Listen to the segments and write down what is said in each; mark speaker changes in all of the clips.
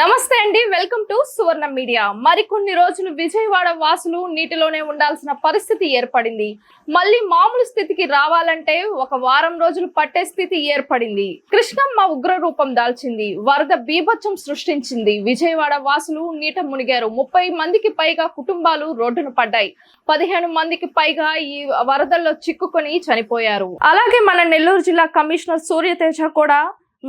Speaker 1: నమస్తే అండి, welcome to Suvarna media. మరికొన్ని రోజులు విజయవాడ వాసులు నీటిలోనే ఉండాల్సిన పరిస్థితి ఏర్పడింది. మళ్ళీ మామూలు స్థితికి రావాలంటే ఒక వారం రోజులు పట్టే స్థితి ఏర్పడింది. కృష్ణమ్మ ఉగ్ర రూపం దాల్చింది. వరద బీభత్సం సృష్టించింది. విజయవాడ వాసులు నీట మునిగారు. 30 మందికి పైగా కుటుంబాలు రోడ్డున పడ్డాయి. 15 మందికి పైగా ఈ వరదల్లో చిక్కుకొని చనిపోయారు. అలాగే మన నెల్లూరు జిల్లా కమిషనర్ సూర్యతేజ కూడా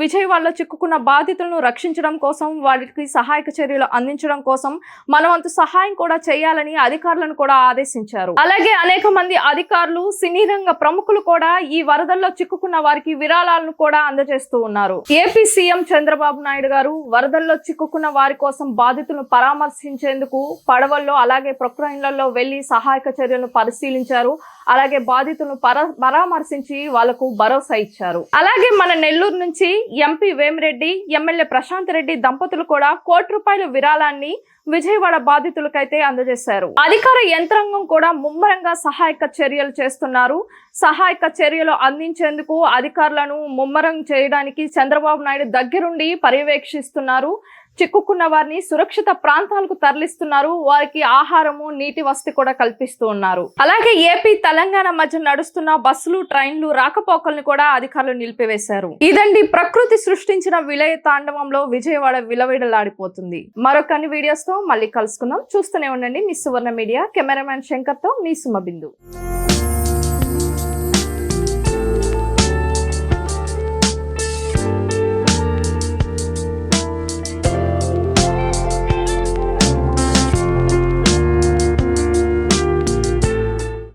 Speaker 1: విజయవాడలో చిక్కుకున్న బాధితులను రక్షించడం కోసం, వారికి సహాయక చర్యలు అందించడం కోసం మనవంతు సహాయం కూడా చేయాలని అధికారులను కూడా ఆదేశించారు. అలాగే అనేక మంది అధికారులు, సినీ రంగ ప్రముఖులు కూడా ఈ వరదల్లో చిక్కుకున్న వారికి విరాళాలను కూడా అందజేస్తూ ఉన్నారు. ఏపీ సీఎం చంద్రబాబు నాయుడు గారు వరదల్లో చిక్కుకున్న వారి కోసం బాధితులను పరామర్శించేందుకు పడవల్లో, అలాగే ప్రొక్లైన్లలో వెళ్లి సహాయక చర్యలను పరిశీలించారు. అలాగే బాధితులను పరామర్శించి వాళ్లకు భరోసా ఇచ్చారు. అలాగే మన నెల్లూరు నుంచి ఎంపీ వేమిరెడ్డి, ఎమ్మెల్యే ప్రశాంత్ రెడ్డి దంపతులు కూడా ₹1 కోటి విరాళాన్ని విజయవాడ బాధితులకైతే అందజేశారు. అధికార యంత్రాంగం కూడా ముమ్మరంగా సహాయక చర్యలు చేస్తున్నారు. సహాయక చర్యలు అందించేందుకు అధికారులను ముమ్మరం చేయడానికి చంద్రబాబు నాయుడు దగ్గరుండి పర్యవేక్షిస్తున్నారు. చిక్కుకున్న వారిని సురక్షిత ప్రాంతాలకు తరలిస్తున్నారు. వారికి ఆహారము, నీటి వసతి కూడా కల్పిస్తూ ఉన్నారు. అలాగే ఏపీ, తెలంగాణ మధ్య నడుస్తున్న బస్సులు, ట్రైన్లు రాకపోకల్ని కూడా అధికారులు నిలిపివేశారు. ఇదండి ప్రకృతి సృష్టించిన విలయ తాండవంలో విజయవాడ విలవిడలాడిపోతుంది. మరొకన్ని వీడియోస్ తో మళ్ళీ కలుసుకుందాం. చూస్తూనే ఉండండి మీ సువర్ణ మీడియా. కెమెరామ్యాన్ శంకర్ తో మీ సుమ బిందు.